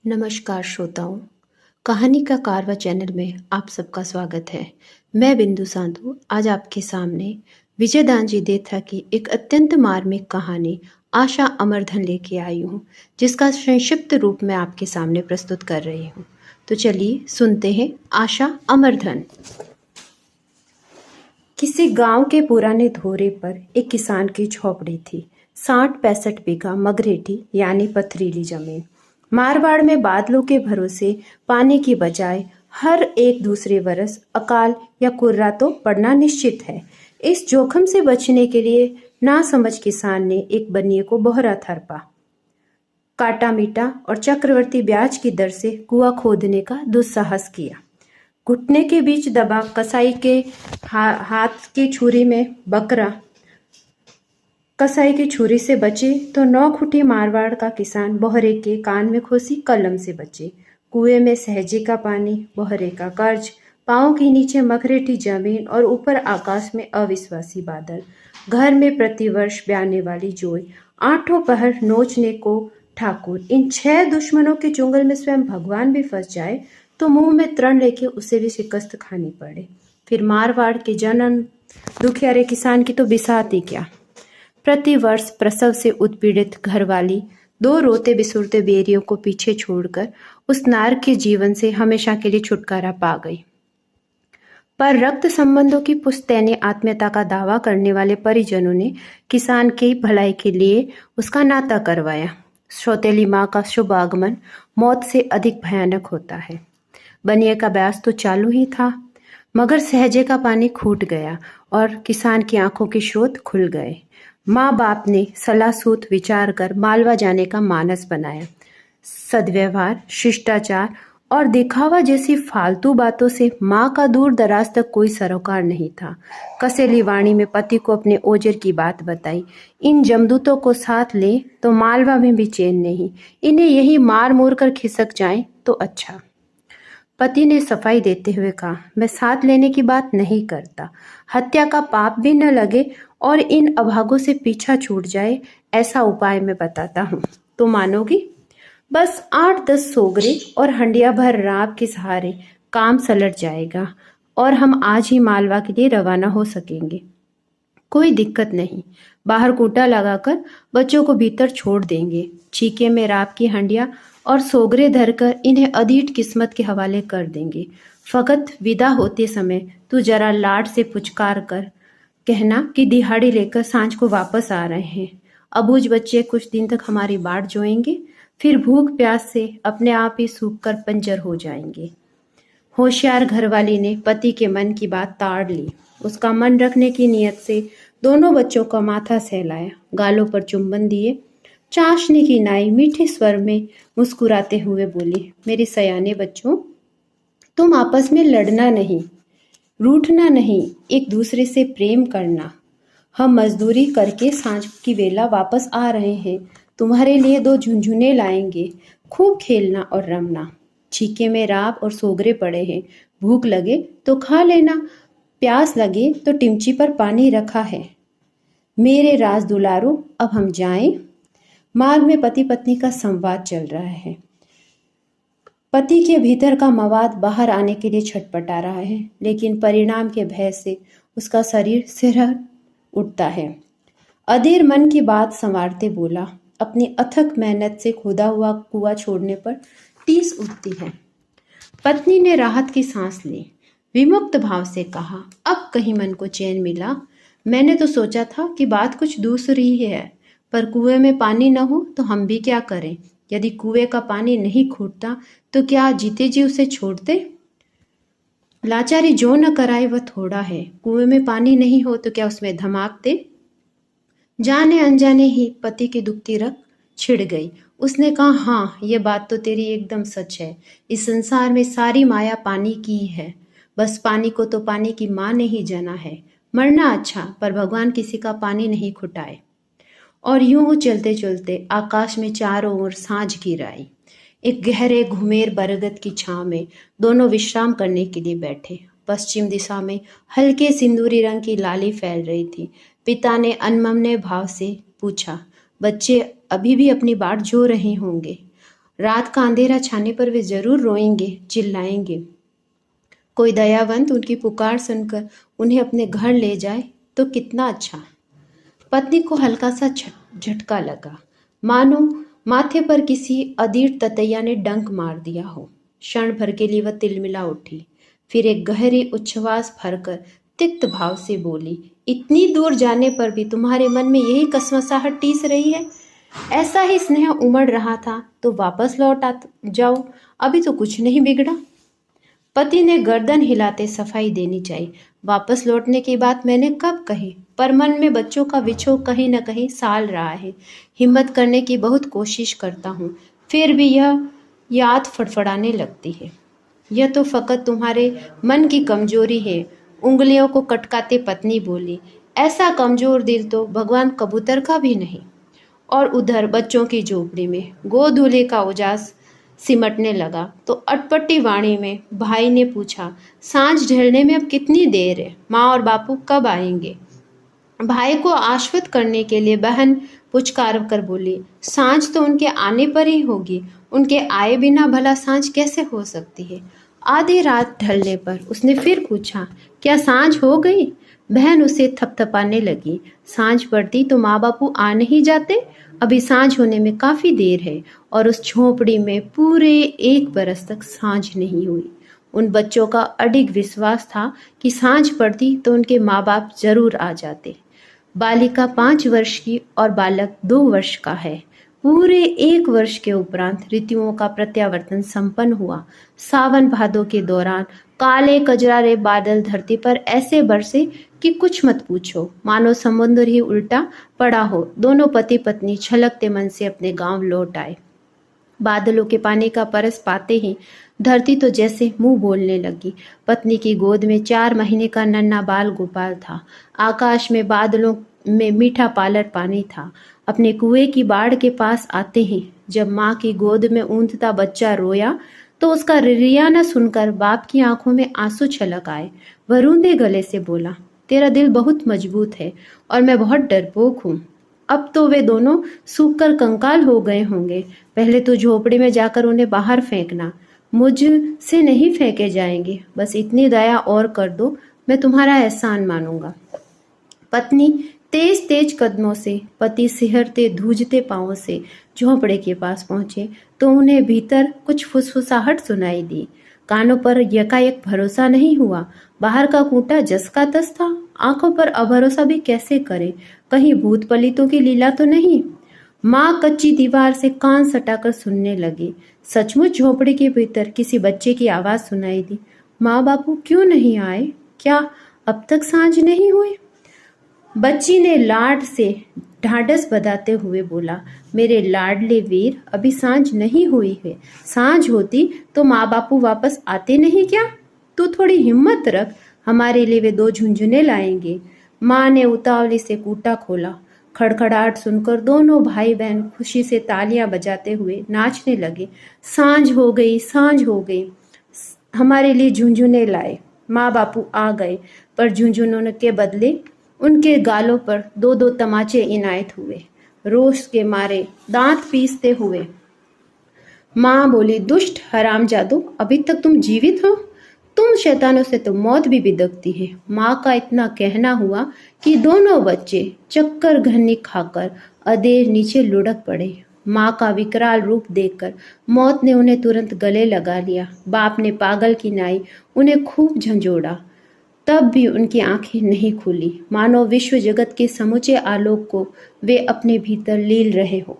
नमस्कार श्रोताओं। कहानी का कारवा चैनल में आप सबका स्वागत है। मैं बिंदु साधु आज आपके सामने विजयदानजी देथा की एक अत्यंत मार्मिक कहानी आशा अमरधन लेके आई हूँ, जिसका संक्षिप्त रूप मैं आपके सामने प्रस्तुत कर रही हूँ। तो चलिए सुनते हैं आशा अमरधन। किसी गांव के पुराने धोरे पर एक किसान की झोपड़ी थी। 60-65 बीघा मगरेटी यानी पथरीली जमीन। मारवाड़ में बादलों के भरोसे पानी की बजाय हर एक दूसरे बरस अकाल या कुर्रा तो पड़ना निश्चित है। इस जोखम से बचने के लिए नासमझ किसान ने एक बनिए को बोहरा थरपा, काटा मीटा और चक्रवर्ती ब्याज की दर से कुआं खोदने का दुस्साहस किया। घुटने के बीच दबा कसाई के हाथ की छुरी में बकरा कसाई की छुरी से बचे तो 9 खुटी मारवाड़ का किसान बोहरे के कान में खोसी कलम से बचे। कुएं में सहजे का पानी, बोहरे का कर्ज, पाँव के नीचे मखरेटी जमीन और ऊपर आकाश में अविश्वासी बादल। घर में प्रतिवर्ष ब्याने वाली जोई, आठों पहर नोचने को ठाकुर। इन 6 दुश्मनों के चुंगल में स्वयं भगवान भी फंस जाए तो मुंह में तृण लेके उसे भी शिकस्त खानी पड़े। फिर मारवाड़ के जनन दुखियारे किसान की तो बिसात ही क्या। प्रतिवर्ष प्रसव से उत्पीड़ित घरवाली 2 रोते बिसुरते बेरियों को पीछे छोड़कर उस नार के जीवन से हमेशा के लिए छुटकारा पा गई। पर रक्त संबंधों की पुश्तैनी आत्मीयता का दावा करने वाले परिजनों ने किसान की भलाई के लिए उसका नाता करवाया। सौतेली माँ का शुभ आगमन मौत से अधिक भयानक होता है। बनिए का ब्यास तो चालू ही था, मगर सहजे का पानी खूट गया और किसान की आंखों के स्रोत खुल गए। माँ बाप ने सलाहसूत विचार कर मालवा जाने का मानस बनाया। सद्व्यवहार, शिष्टाचार और दिखावा जैसी फालतू बातों से माँ का दूर दराज तक कोई सरोकार नहीं था। कसेली वाणी में पति को अपने ओजर की बात बताई। इन जमदूतों को साथ ले तो मालवा में भी चैन नहीं, इन्हें यही मार मोर कर खिसक जाए तो अच्छा। पति ने सफाई देते हुए कहा, मैं साथ लेने की बात नहीं करता। हत्या का पाप भी न लगे और इन अभागों से पीछा छूट जाए, ऐसा उपाय मैं बताता हूँ। तो मानोगी? बस 8-10 सोगरे और हंडिया भर राब के सहारे काम सलट जाएगा और हम आज ही मालवा के लिए रवाना हो सकेंगे। कोई दिक्कत नहीं। बाहर कूटा लगाकर बच्चों को भीतर छोड़ देंगे। छीके में राब की हंडिया और सोगरे धरकर इन्हें अधीट किस्मत के हवाले कर देंगे। फकत विदा होते समय तू जरा लाड से पुचकार कर कहना कि दिहाड़ी लेकर सांझ को वापस आ रहे हैं। अबूझ बच्चे कुछ दिन तक हमारी बाट जोएंगे, फिर भूख प्यास से अपने आप ही सूख कर पंजर हो जाएंगे। होशियार घरवाली ने पति के मन की बात ताड़ ली। उसका मन रखने की नियत से दोनों बच्चों का माथा सहलाया, गालों पर चुंबन दिए। चाशनी की नाई मीठे स्वर में मुस्कुराते हुए बोली, मेरे सयाने बच्चों, तुम आपस में लड़ना नहीं, रूठना नहीं, एक दूसरे से प्रेम करना। हम मजदूरी करके सांझ की वेला वापस आ रहे हैं। तुम्हारे लिए 2 झुनझुने लाएंगे। खूब खेलना और रमना। छीके में राब और सोगरे पड़े हैं, भूख लगे तो खा लेना, प्यास लगे तो टिमची पर पानी रखा है। मेरे राज दुलारू, अब हम जाएं। मार्ग में पति पत्नी का संवाद चल रहा है। पति के भीतर का मवाद बाहर आने के लिए छटपटा रहा है, लेकिन परिणाम के भय से उसका शरीर सिरहर उठता है। अधीर मन की बात संवारते बोला, अपनी अथक मेहनत से खोदा हुआ कुआं छोड़ने पर टीस उठती है। पत्नी ने राहत की सांस ली, विमुक्त भाव से कहा, अब कहीं मन को चैन मिला। मैंने तो सोचा था कि बात कुछ दूसरी ही है, पर कुएं में पानी न हो तो हम भी क्या करें। यदि कुएं का पानी नहीं खूटता तो क्या जीते जी उसे छोड़ते? लाचारी जो न कराए वह थोड़ा है। कुएं में पानी नहीं हो तो क्या उसमें धमाक दे? जाने अनजाने ही पति की दुखती रग छिड़ गई। उसने कहा, हाँ, ये बात तो तेरी एकदम सच है। इस संसार में सारी माया पानी की ही है। बस पानी को तो पानी की माँ ने ही जाना है। मरना अच्छा, पर भगवान किसी का पानी नहीं खुटाए। और यूं चलते चलते आकाश में चारों ओर सांझ घिर आई। एक गहरे घुमेर बरगद की छांव में दोनों विश्राम करने के लिए बैठे। पश्चिम दिशा में हल्के सिंदूरी रंग की लाली फैल रही थी। पिता ने अनमने भाव से पूछा, बच्चे अभी भी अपनी बाट जो रहे होंगे? रात का अंधेरा छाने पर वे जरूर रोएंगे, चिल्लाएंगे। कोई दयावंत उनकी पुकार सुनकर उन्हें अपने घर ले जाए तो कितना अच्छा। पत्नी को हल्का सा झटका लगा, मानो माथे पर किसी अधीर ततैया ने डंक मार दिया हो। क्षण भर के लिए वह तिलमिला उठी, फिर एक गहरी उच्छ्वास भरकर तिक्त भाव से बोली, इतनी दूर जाने पर भी तुम्हारे मन में यही कसमसाहट टीस रही है? ऐसा ही स्नेह उमड़ रहा था तो वापस लौट आ जाओ, अभी तो कुछ नहीं बिगड़ा। पति ने गर्दन हिलाते सफाई देनी चाहिए। वापस लौटने की बात मैंने कब कही, पर मन में बच्चों का विछोह कहीं न कहीं साल रहा है। हिम्मत करने की बहुत कोशिश करता हूँ, फिर भी यह याद फड़फड़ाने लगती है। यह तो फकत तुम्हारे मन की कमजोरी है, उंगलियों को कटकाते पत्नी बोली। ऐसा कमजोर दिल तो भगवान कबूतर का भी नहीं। और उधर बच्चों की झोपड़ी में गोधूली का उजास सिमटने लगा तो अटपटी वाणी में भाई ने पूछा, सांझ ढलने में अब कितनी देर है? माँ और बापू कब आएंगे? भाई को आश्वस्त करने के लिए बहन पुचकार कर बोली, सांझ तो उनके आने पर ही होगी, उनके आए बिना भला सांझ कैसे हो सकती है? आधी रात ढलने पर उसने फिर पूछा, क्या सांझ हो गई? बहन उसे थपथपाने लगी, सांझ पड़ती तो माँ बापू आ नहीं जाते? अभी सांझ होने में काफी देर है। और उस झोपड़ी में पूरे 1 बरस तक सांझ नहीं हुई। उन बच्चों का अडिग विश्वास था कि सांझ पड़ती तो उनके माँ बाप जरूर आ जाते। बालिका 5 वर्ष की और बालक 2 वर्ष का है। पूरे 1 वर्ष के उपरांत ऋतुओं का प्रत्यावर्तन संपन्न हुआ। सावन भादों के दौरान काले कजरारे बादल धरती पर ऐसे बरसे कि कुछ मत पूछो, मानो समुद्र ही उल्टा पड़ा हो। दोनों पति पत्नी छलकते मन से अपने गांव लौट आए। बादलों के पानी का परस पाते ही धरती तो जैसे मुंह बोलने लगी। पत्नी की गोद में 4 महीने का नन्हा बाल गोपाल था। आकाश में बादलों में मीठा पालर पानी था। अपने कुएं की बाड़ के पास आते ही जब माँ की गोद में ऊँधता बच्चा रोया तो उसका रिरियाना सुनकर बाप की आंखों में आंसू छलक आए। वह रूंधे गले से बोला, तेरा दिल बहुत मजबूत है और मैं बहुत डरपोक हूँ। अब तो वे दोनों सूखकर कंकाल हो गए होंगे। पहले तो झोपड़ी में जाकर उन्हें बाहर फेंकना। मुझसे नहीं फेंके जाएंगे, बस इतनी दया और कर दो, मैं तुम्हारा एहसान मानूंगा। पत्नी तेज तेज कदमों से, पति सिहरते धूजते पांवों से झोंपड़े के पास पहुंचे तो उन्हें भीतर कुछ फुसफुसाहट सुनाई दी। कानों पर यकायक भरोसा नहीं हुआ। बाहर का कूटा जस का तस था। आंखों पर अभरोसा भी कैसे करे, कहीं भूत पलितों की लीला तो नहीं। माँ कच्ची दीवार से कान सटाकर सुनने लगी। सचमुच झोपड़ी के भीतर किसी बच्चे की आवाज सुनाई दी। माँ बापू क्यों नहीं आए? क्या अब तक सांझ नहीं हुई? बच्ची ने लाड से ढाढ़स बंधाते हुए बोला, मेरे लाडले वीर, अभी सांझ नहीं हुई है। सांझ होती तो माँ बापू वापस आते नहीं क्या? तू थोड़ी हिम्मत रख, हमारे लिए वे 2 झुंझुने लाएंगे। माँ ने उतावली से कूटा खोला। खड़खड़ाहट सुनकर दोनों भाई बहन खुशी से तालियां बजाते हुए नाचने लगे। सांझ हो गई, सांझ हो गई, हमारे लिए झुंझुने लाए। माँ बापू आ गए, पर झुंझुनों के बदले उनके गालों पर 2-2 तमाचे इनायत हुए। रोष के मारे दांत पीसते हुए माँ बोली, दुष्ट हरामजादो, अभी तक तुम जीवित हो? तुम शैतानों से तो मौत भी बिदकती है। माँ का इतना कहना हुआ कि दोनों बच्चे चक्कर घन्नी खाकर अधेर नीचे लुढ़क पड़े। माँ का विकराल रूप देखकर मौत ने उन्हें तुरंत गले लगा लिया। बाप ने पागल की नाई उन्हें खूब झंझोड़ा, तब भी उनकी आंखें नहीं खुली, मानो विश्व जगत के समूचे आलोक को वे अपने भीतर लील रहे हो।